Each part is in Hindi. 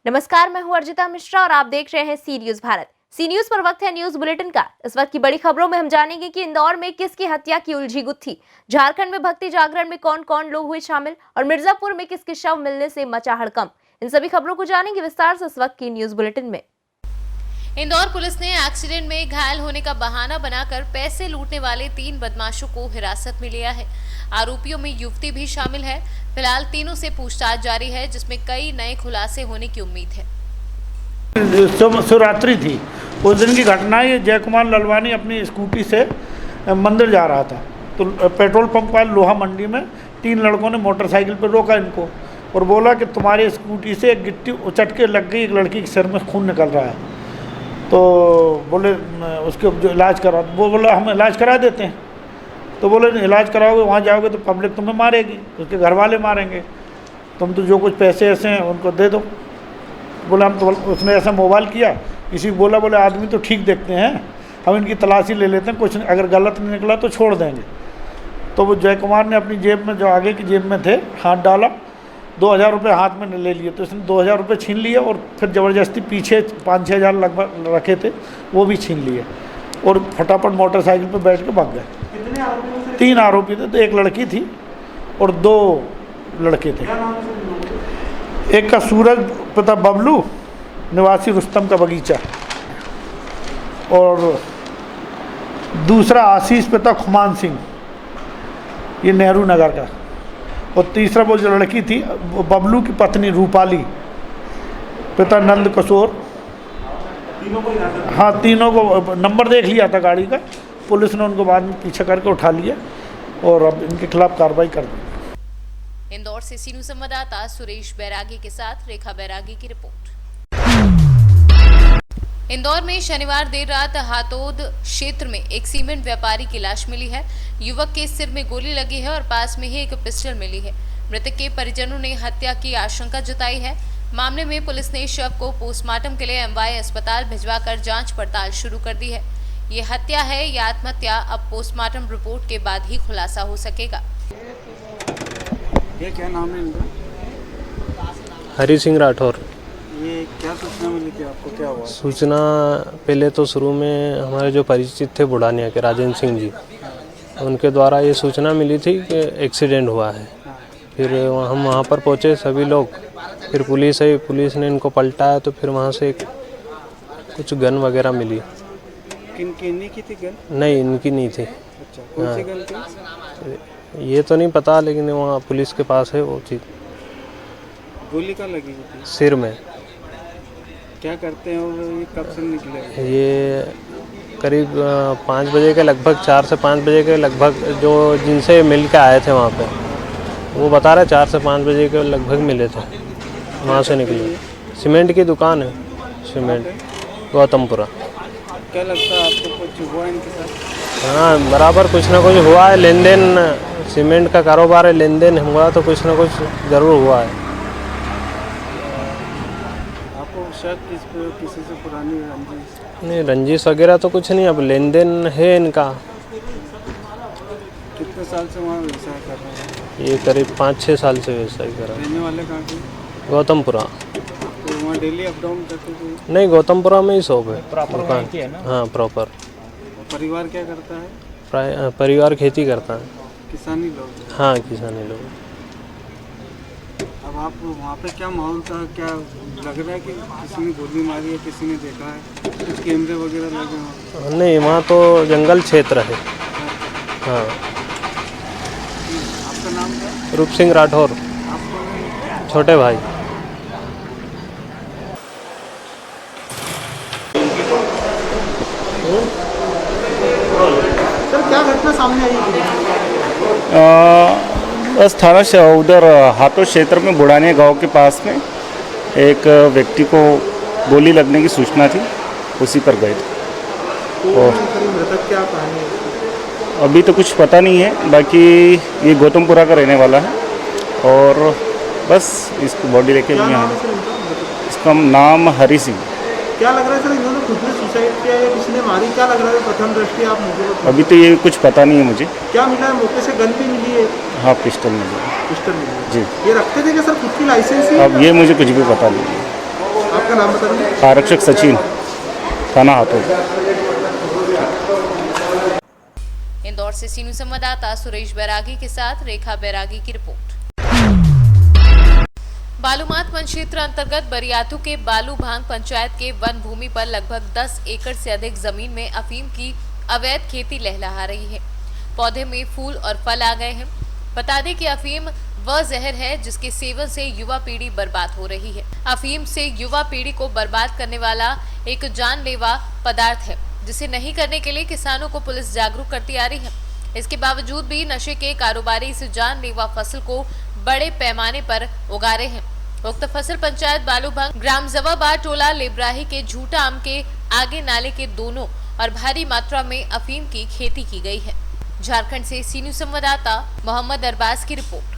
नमस्कार, मैं हूं अर्जिता मिश्रा और आप देख रहे हैं सी न्यूज भारत। सी न्यूज पर वक्त है न्यूज बुलेटिन का। इस वक्त की बड़ी खबरों में हम जानेंगे कि इंदौर में किसकी हत्या की उलझी गुत्थी, झारखंड में भक्ति जागरण में कौन कौन लोग हुए शामिल और मिर्जापुर में किसके शव मिलने से मचा हड़कंप। इन सभी खबरों को जानेंगे विस्तार से इस वक्त की न्यूज बुलेटिन में। इंदौर पुलिस ने एक्सीडेंट में घायल होने का बहाना बनाकर पैसे लूटने वाले 3 बदमाशों को हिरासत में लिया है। आरोपियों में युवती भी शामिल है। फिलहाल तीनों से पूछताछ जारी है, जिसमें कई नए खुलासे होने की उम्मीद है। शिवरात्रि थी, उस दिन की घटना है। जय कुमार ललवानी अपनी स्कूटी से मंदिर जा रहा था, तो पेट्रोल पंप वाले लोहा मंडी में 3 लड़कों ने मोटरसाइकिल पर रोका इनको और बोला कि तुम्हारी स्कूटी से एक गिट्टी उचट के लग गई, एक लड़की के सिर में खून निकल रहा है। तो बोले उसके जो इलाज करा, वो बोला हम इलाज करा देते हैं। तो बोले इलाज कराओगे, वहाँ जाओगे तो पब्लिक तुम्हें मारेगी, उसके घर वाले मारेंगे, तुम तो जो कुछ पैसे ऐसे हैं उनको दे दो। बोला हम तो, उसने ऐसा मोबाइल किया, किसी को बोले आदमी तो ठीक देखते हैं, हम इनकी तलाशी ले लेते हैं, कुछ अगर गलत नहीं निकला तो छोड़ देंगे। तो वो जय कुमार ने अपनी जेब में, जो आगे की जेब में थे, हाथ डाला, 2000 रुपये हाथ में ले लिए। तो इसने 2000 रुपये छीन लिए और फिर ज़बरदस्ती पीछे 5-6 हज़ार लगभग रखे थे, वो भी छीन लिए और फटाफट मोटरसाइकिल पर बैठ के भाग गए। 3 आरोपी थे, तो एक लड़की थी और 2 लड़के थे। एक का सूरज पिता बबलू निवासी रुस्तम का बगीचा, और दूसरा आशीष पिता खुमान सिंह, ये नेहरू नगर का, और तीसरा वो जो लड़की थी वो बबलू की पत्नी रूपाली पिता नंद किशोर। हाँ, तीनों को नंबर देख लिया था गाड़ी का, पुलिस ने उनको बाद में पीछे करके उठा लिया और अब इनके खिलाफ कार्रवाई कर दी। इंदौर से सी न्यूज संवाददाता सुरेश बैरागी के साथ रेखा बैरागी की रिपोर्ट। इंदौर में शनिवार देर रात हातोद क्षेत्र में एक सीमेंट व्यापारी की लाश मिली है। युवक के सिर में गोली लगी है और पास में ही एक पिस्टल मिली है। मृतक के परिजनों ने हत्या की आशंका जताई है। मामले में पुलिस ने शव को पोस्टमार्टम के लिए MY अस्पताल भिजवाकर जांच पड़ताल शुरू कर दी है। ये हत्या है या आत्महत्या, अब पोस्टमार्टम रिपोर्ट के बाद ही खुलासा हो सकेगा। ये क्या नाम है इनका? हरी सिंह राठौर। ये क्या सूचना मिली थी आपको, क्या हुआ? सूचना पहले तो शुरू में हमारे जो परिचित थे बुढ़ानिया के राजेंद्र सिंह जी, उनके द्वारा ये सूचना मिली थी कि एक्सीडेंट हुआ है। फिर हम वहाँ पर पहुँचे सभी लोग, फिर पुलिस ने इनको पलटाया, तो फिर वहाँ से कुछ गन वगैरह मिली। इन्हीं की थी गन? नहीं, इनकी नहीं थी। अच्छा, कौन सी गन थी? ये तो नहीं पता, लेकिन वहाँ पुलिस के पास है वो चीज़। गोली का लगी थी? सिर में। क्या करते हैं और ये कब से निकले? ये करीब 5 बजे के लगभग, 4 से 5 बजे के लगभग, जो जिनसे मिल के आए थे वहाँ पे, वो बता रहे 4 से 5 बजे के लगभग मिले थे, वहाँ से निकले। सीमेंट की दुकान है, सीमेंट, गौतमपुरा। क्या लगता है आपको, कुछ हुआ इनके साथ? हाँ, बराबर कुछ ना कुछ हुआ है, लेन देन, सीमेंट का कारोबार है, लेन देन हुआ तो कुछ ना कुछ ज़रूर हुआ है। आपको शक किसी से पुरानी रंजिश? नहीं, रंजिश वगैरह तो कुछ नहीं, अब लेन देन है इनका। कितने साल से वहाँ व्यवसाय कर रहे हैं? ये करीब 5-6 साल से व्यवसाय कर रहा है। रहने वाले कहाँ के? गौतमपुरा। तो वहाँ डेली अप डाउन करते थे? नहीं, गौतमपुरा में ही शॉप है, प्रॉपर दुकान। हाँ, प्रॉपर। परिवार क्या करता है? परिवार खेती करता है। किसानी लोग? हाँ, किसानी लोग। अब आप वहाँ पे क्या माहौल था, क्या लग रहा है कि किसी ने गोली मारी है, किसी ने देखा है, कुछ कैमरे वगैरह लगे वहाँ? नहीं, वहाँ तो जंगल क्षेत्र है। हाँ। आपका नाम क्या? रूप सिंह राठौर, आपको? छोटे भाई। सर, क्या घटना सामने आई बस थाना से उधर हाथों क्षेत्र में बुढ़ानिया गांव के पास में एक व्यक्ति को गोली लगने की सूचना थी, उसी पर गए थे। और मृतक क्या कहानी है? अभी तो कुछ पता नहीं है, बाकी ये गौतमपुरा का रहने वाला है और बस इसको बॉडी लेके यहाँ। इसका नाम हरी सिंह। क्या लग रहा है सर, इन्होंने खुद ने सुसाइड किया या किसी ने मारी, क्या लग रहा है प्रथम दृष्टि आप मुझे? अभी तो ये कुछ पता नहीं है मुझे। क्या मिला है मौके से? गन भी मिली है? हाँ, पिस्टल मिली है। पिस्टल मिली है जी। ये रखते थे क्या सर, खुद की लाइसेंस? अब ये मुझे कुछ भी पता नहीं है। आपका नाम बताइए। आरक्षक सचिन, थाना हाथोद। इंदौर से सीनू संवाददाता सुरेश बैरागी के साथ रेखा बैरागी की रिपोर्ट। बालूमाथ वन क्षेत्र अंतर्गत बरियातू के बालू भांग पंचायत के वन भूमि पर लगभग 10 एकड़ से अधिक जमीन में अफीम की अवैध खेती लहलहा रही है। पौधे में फूल और फल आ गए हैं। बता दें कि अफीम वह जहर है जिसके सेवन से युवा पीढ़ी बर्बाद हो रही है। अफीम से युवा पीढ़ी को बर्बाद करने वाला एक जानलेवा पदार्थ है, जिसे नहीं करने के लिए किसानों को पुलिस जागरूक करती आ रही है। इसके बावजूद भी नशे के कारोबारी इस जानलेवा फसल को बड़े पैमाने पर उगा रहे हैं। उक्त फसल पंचायत बालूभांग ग्राम जवाबा टोला लेबराही के झूठा आम के आगे नाले के दोनों और भारी मात्रा में अफीम की खेती की गई है। झारखंड से सीनू संवाददाता मोहम्मद अरबाज की रिपोर्ट।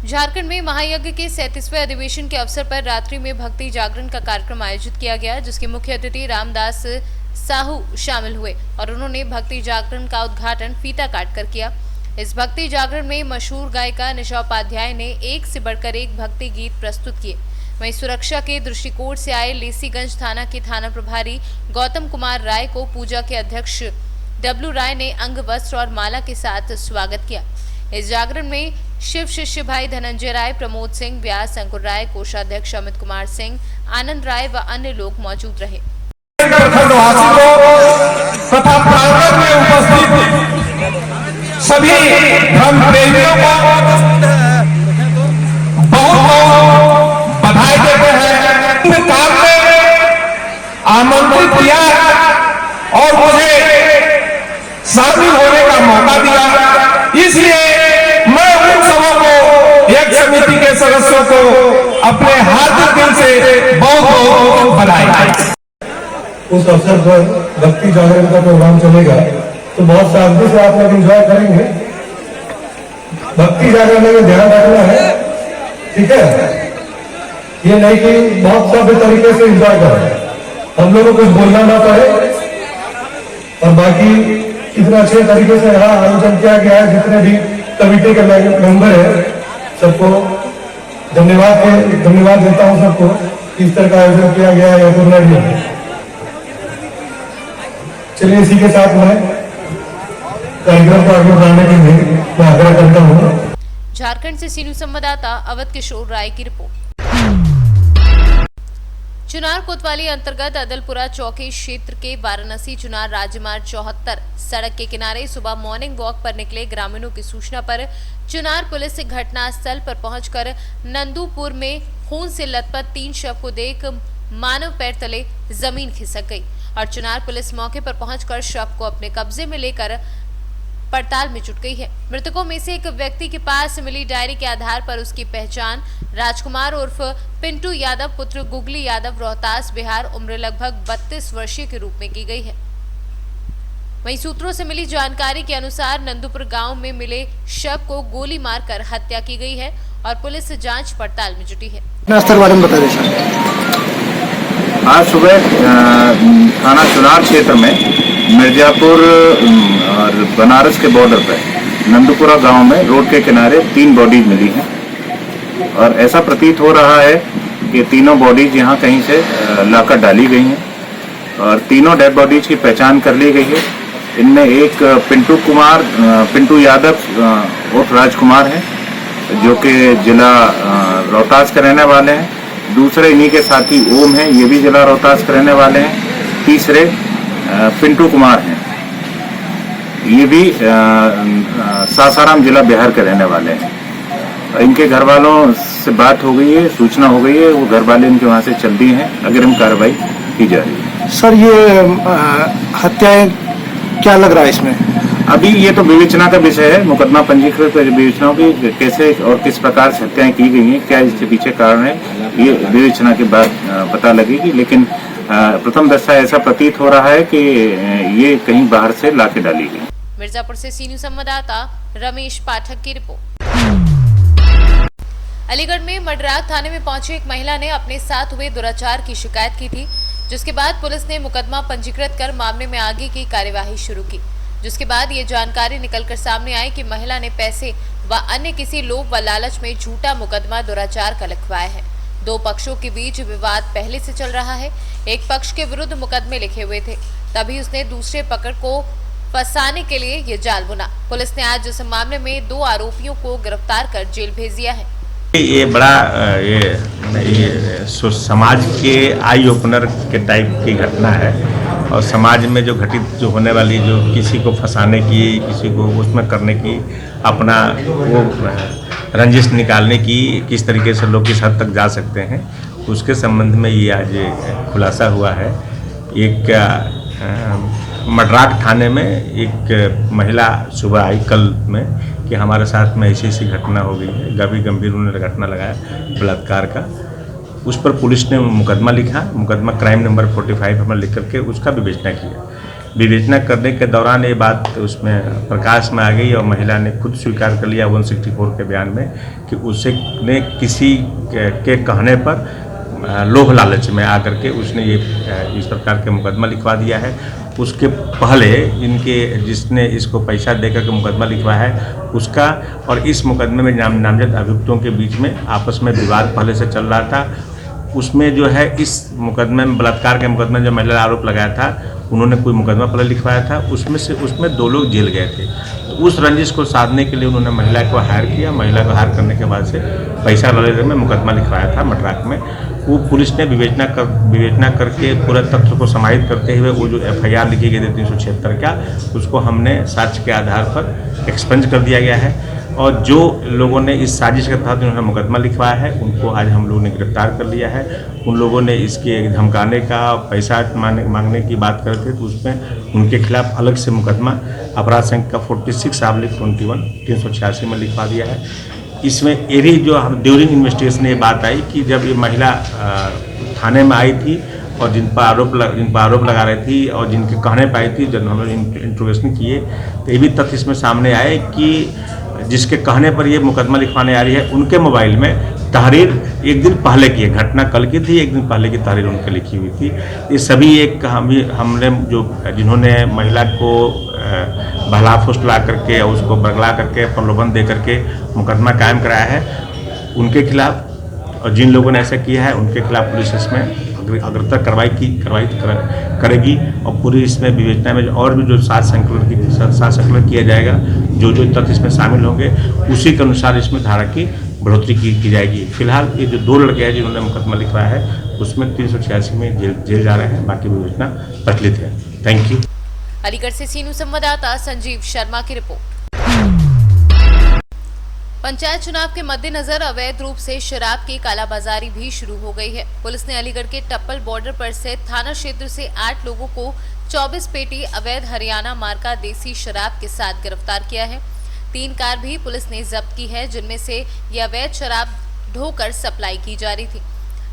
झारखंड में महायज्ञ के 37वें अधिवेशन के अवसर पर रात्रि में भक्ति जागरण का कार्यक्रम आयोजित किया गया, जिसके मुख्य अतिथि रामदास साहू शामिल हुए और उन्होंने भक्ति जागरण का उद्घाटन फीता काट कर किया। इस भक्ति जागरण में मशहूर गायिका निशा उपाध्याय ने एक से बढ़कर एक भक्ति गीत प्रस्तुत किए। वहीं सुरक्षा के दृष्टिकोण से आए लेसीगंज थाना के थाना प्रभारी गौतम कुमार राय को पूजा के अध्यक्ष डब्लू राय ने अंग वस्त्र और माला के साथ स्वागत किया। इस जागरण में शिव शिष्य भाई धनंजय राय, प्रमोद सिंह व्यास, अंकुर राय, कोषाध्यक्ष अमित कुमार सिंह, आनंद राय व अन्य लोग मौजूद रहे। तथा प्रांगण में उपस्थित सभी धर्म प्रेमियों को बहुत बधाई देते हैं। काम में आमंत्रित किया और मुझे शामिल होने का मौका दिया, इसलिए मैं उन सबों को, एक समिति के सदस्यों को अपने हार्दिक दिल से बहुत बहुत बधाई। उस अवसर पर भक्ति जागरण का प्रोग्राम चलेगा तो बहुत शांति से आप लोग एंजॉय करेंगे। भक्ति जागरण में ध्यान रखना है, ठीक है? ये नहीं कि बहुत सभ्य तरीके से एंजॉय करें, हम लोगों को कुछ बोलना ना पड़े। और बाकी इतना अच्छे तरीके से यहाँ आयोजन किया गया है, जितने भी कमेटी के मेंबर है सबको धन्यवाद देता हूँ सबको। इस तरह का आयोजन किया गया है तो नहीं। चलिए इसी के साथ मैं कार्यक्रम को आगे बढ़ाने के लिए मैं आग्रह करता हूँ। झारखंड से सीनू संवाददाता अवध किशोर राय की रिपोर्ट। चुनार कोतवाली अंतर्गत अदलपुरा चौकी क्षेत्र के वाराणसी चुनार राजमार्ग 74 सड़क के किनारे सुबह मॉर्निंग वॉक पर निकले ग्रामीणों की सूचना पर चुनार पुलिस घटनास्थल पर पहुंचकर नंदूपुर में खून से लथपथ 3 शव को देख मानव पैर तले जमीन खिसक गई और चुनार पुलिस मौके पर पहुंचकर शव को अपने कब्जे में लेकर पड़ताल में जुट गई है। मृतकों में से एक व्यक्ति के पास मिली डायरी के आधार पर उसकी पहचान राजकुमार उर्फ पिंटू यादव पुत्र गुगली यादव रोहतास बिहार उम्र लगभग 32 वर्षीय के रूप में की गई है। वहीं सूत्रों से मिली जानकारी के अनुसार नंदूपुर गांव में मिले शव को गोली मारकर हत्या की गई है और पुलिस जांच पड़ताल में जुटी है। आज सुबह थाना चुनार क्षेत्र में मिर्जापुर और बनारस के बॉर्डर पर नंदपुरा गांव में रोड के किनारे 3 बॉडीज मिली हैं और ऐसा प्रतीत हो रहा है कि तीनों बॉडीज यहां कहीं से लाकर डाली गई हैं और तीनों डेड बॉडीज की पहचान कर ली गई है। इनमें एक पिंटू यादव उर्फ राजकुमार है जो कि जिला रोहतास के रहने वाले हैं। दूसरे इन्हीं के साथी ओम हैं, ये भी जिला रोहतास के रहने वाले हैं। तीसरे पिंटू कुमार हैं, ये भी सासाराम जिला बिहार के रहने वाले हैं। इनके घर वालों से बात हो गई है, सूचना हो गई है, वो घर वाले इनके वहां से चल दिए हैं, अग्रिम कार्रवाई की जा रही है। सर ये हत्याएं क्या लग रहा है इसमें? अभी ये तो विवेचना का विषय है, मुकदमा पंजीकृत विवेचनाओं की कैसे और किस प्रकार से हत्याएं की गई हैं, क्या इसके पीछे कारण है, ये विवेचना के बाद पता लगेगी। लेकिन प्रथम दृष्टया ऐसा प्रतीत हो रहा है कि ये कहीं बाहर से लाके डाली गई। मिर्जापुर से सीनू संवाददाता रमेश पाठक की रिपोर्ट। अलीगढ़ में मडराग थाने में पहुंची एक महिला ने अपने साथ हुए दुराचार की शिकायत की थी, जिसके बाद पुलिस ने मुकदमा पंजीकृत कर मामले में आगे की कार्यवाही शुरू की। जिसके बाद ये जानकारी निकलकर सामने आई कि महिला ने पैसे व अन्य किसी लोभ व लालच में झूठा मुकदमा दुराचार का लिखवाया है। दो पक्षों के बीच विवाद पहले से चल रहा है। एक पक्ष के विरुद्ध मुकदमे लिखे हुए थे, तभी उसने दूसरे पक्ष को फंसाने के लिए ये जाल बुना। पुलिस ने आज इस मामले में 2 आरोपियों को गिरफ्तार कर जेल भेज दिया है। ये बड़ा ये समाज के आई ओपनर के टाइप की घटना है और समाज में जो घटित जो होने वाली जो किसी को फंसाने की, किसी को उसमें करने की, अपना वो रंजिश निकालने की किस तरीके से लोग किस हद तक जा सकते हैं, उसके संबंध में ये आज खुलासा हुआ है। एक मडराक थाने में एक महिला सुबह आई कल में कि हमारे साथ में ऐसी घटना हो गई है, गंभीर उन्होंने घटना लगाया बलात्कार का। उस पर पुलिस ने मुकदमा लिखा, मुकदमा क्राइम नंबर 45 हमें लिख करके उसका विवेचना किया। विवेचना करने के दौरान ये बात उसमें प्रकाश में आ गई और महिला ने खुद स्वीकार कर लिया 164 के बयान में कि उसे ने किसी के कहने पर लोभ लालच में आकर के उसने ये इस प्रकार के मुकदमा लिखवा दिया है। उसके पहले इनके जिसने इसको पैसा देकर के मुकदमा लिखवा है उसका और इस मुकदमे में नामजद अभियुक्तों के बीच में आपस में विवाद पहले से चल रहा था। उसमें जो है इस मुकदमे में बलात्कार के मुकदमे में जो महिला आरोप लगाया था उन्होंने कोई मुकदमा पहले लिखवाया था, उसमें 2 लोग जेल गए थे। तो उस रंजिश को साधने के लिए उन्होंने महिला को हायर किया। महिला को हायर करने के बाद से पैसा लेने में मुकदमा लिखवाया था मडराक में। वो पुलिस ने विवेचना करके पूरे तथ्य को समाहित करते हुए वो जो FIR लिखी गई थी 376 का, उसको हमने साक्ष्य के आधार पर एक्सपंज कर दिया गया है। और जो लोगों ने इस साजिश के तहत उन्होंने मुकदमा लिखवाया है उनको आज हम लोगों ने गिरफ्तार कर लिया है। उन लोगों ने इसके धमकाने का, पैसा मांगने की बात कर रहे थे तो उसमें उनके खिलाफ अलग से मुकदमा अपराध संख्या 46/21 386 में लिखवा दिया है। इसमें एरी जो हम ड्यूरिंग इन्वेस्टिगेशन ये बात आई कि जब ये महिला थाने में आई थी और जिन पर आरोप लगा रही थी और जिनके कहने पर आई थी, जब हम लोग इंट्रोगेशन किए तो ये भी तथ्य इसमें सामने आए कि जिसके कहने पर ये मुकदमा लिखवाने आ रही है उनके मोबाइल में तहरीर एक दिन पहले की है, घटना कल की थी, एक दिन पहले की तहरीर उनके लिखी हुई थी। ये सभी एक हमने जो जिन्होंने महिला को बहला फुसला करके और उसको बरगला करके प्रलोभन दे करके मुकदमा कायम कराया है उनके खिलाफ, और जिन लोगों ने ऐसा किया है उनके खिलाफ पुलिस इसमें अग्रतर कार्रवाई करेगी और पूरी इसमें विवेचना में और भी जो सात संकलन किया जाएगा, जो तथ्य इसमें शामिल होंगे उसी के अनुसार इसमें धारा की बढ़ोतरी की जाएगी। फिलहाल ये जो 2 लड़के हैं जिन्होंने मुकदमा लिखवाया है उसमें 386 में जेल जा रहे हैं, बाकी विवेचना प्रचलित है। Thank you. अलीगढ़ से सीनू संवाददाता संजीव शर्मा की रिपोर्ट। पंचायत चुनाव के मद्देनजर अवैध रूप से शराब की कालाबाजारी भी शुरू हो गई है। पुलिस ने अलीगढ़ के टप्पल बॉर्डर पर स्थित थाना क्षेत्र से 8 लोगों को 24 पेटी अवैध हरियाणा मार्का देसी शराब के साथ गिरफ्तार किया है। 3 कार भी पुलिस ने जब्त की है जिनमें से ये अवैध शराब ढोकर सप्लाई की जा रही थी।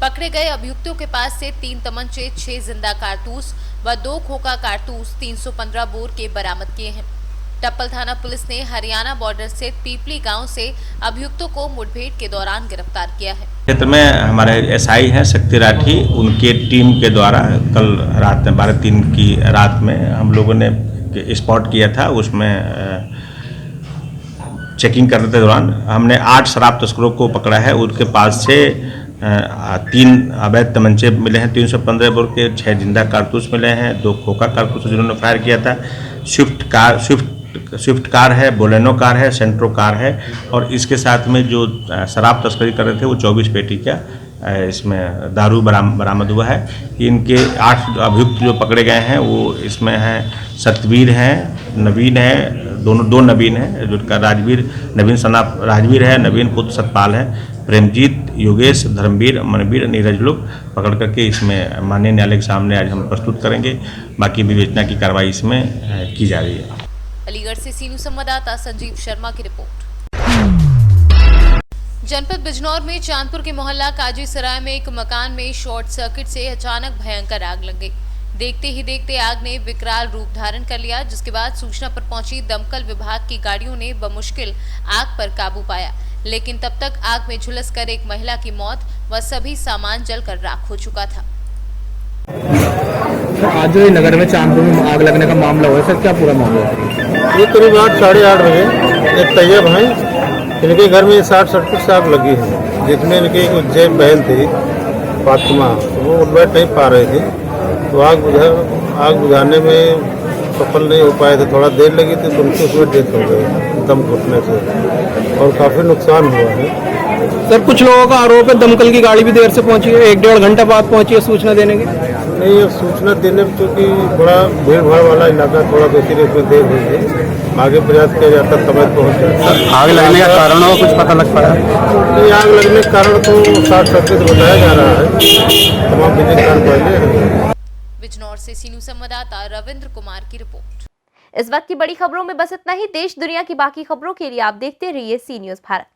पकड़े गए अभियुक्तों के पास से 3 तमंचे, 6 जिंदा कारतूस व 2 खोखा कारतूस 315 बोर के बरामद किए हैं। टप्पल थाना पुलिस ने हरियाणा बॉर्डर से पीपली गांव से अभियुक्तों को मुठभेड़ के दौरान गिरफ्तार किया है। क्षेत्र में हमारे SI हैं शक्ति राठी, उनके टीम के द्वारा कल रात में 12-3 की रात में हम लोगों ने स्पॉट किया था। उसमें चेकिंग करने के दौरान हमने 8 शराब तस्करों को पकड़ा है। उनके पास से 3 अवैध तमंचे मिले हैं 315 बोर के, 6 जिंदा कारतूस मिले हैं, 2 खोखा कारतूस जिन्होंने फायर किया था। स्विफ्ट कार है, बोलेनो कार है, सेंट्रो कार है और इसके साथ में जो शराब तस्करी कर रहे थे वो 24 पेटी का इसमें दारू बरामद हुआ है। इनके 8 अभियुक्त जो पकड़े गए हैं वो इसमें हैं सतवीर हैं, नवीन है, दो नवीन हैं, जो का नवीन सनाप राजवीर है, नवीन पुत्र सतपाल है, प्रेमजीत, योगेश, धर्मवीर, मनवीर, नीरज लोग पकड़ करके इसमें माननीय न्यायालय के सामने आज हम प्रस्तुत करेंगे। बाकी विवेचना की कार्रवाई इसमें की जा रही है। अलीगढ़ से सीनू संवाददाता संजीव शर्मा की रिपोर्ट। जनपद बिजनौर में चांदपुर के मोहल्ला काजी सराय में एक मकान में शॉर्ट सर्किट से अचानक भयंकर आग लग गई। देखते ही देखते आग ने विकराल रूप धारण कर लिया, जिसके बाद सूचना पर पहुंची दमकल विभाग की गाड़ियों ने बमुश्किल आग पर काबू पाया, लेकिन तब तक आग में झुलसकर एक महिला की मौत व सभी सामान जलकर राख हो चुका था। आज जो नगर में चांदपुर में आग लगने का मामला हुआ है सर, क्या पूरा मामला है? ये करीब 8-8:30 बजे एक तैयब हैं इनके घर में 60-70 से आग लगी है, जिसमें इनकी एक उज्जैन बहन थी फातिमा, तो वो बैठ नहीं पा रहे थे, तो आग बुझाने में सफल नहीं हो पाए थे, थोड़ा देर लगी थी तो उनकी उसमें डेथ हो गई दम घुटने से, और काफ़ी नुकसान हुआ है। सर कुछ लोगों का आरोप है दमकल की गाड़ी भी देर से पहुंची है, 1-1.5 घंटा बाद पहुंची है सूचना देने की। नहीं, ये सूचना देने में चूँकि बड़ा भीड़ भाड़ वाला इलाका थोड़ा दूसरी उसमें देर हुई है, आगे प्रयास किया जाता समय पहुँच जाता। आग लगने का कारण हो कुछ पता लग पाया? नहीं, आग लगने का कारण तो शॉर्ट सर्किट बताया जा रहा है, तमाम विधि कारण पहले। बिजनौर से सी न्यूज़ संवाददाता रविंद्र कुमार की रिपोर्ट। इस वक्त की बड़ी खबरों में बस इतना ही। देश दुनिया की बाकी खबरों के लिए आप देखते रहिए सी न्यूज़ भारत।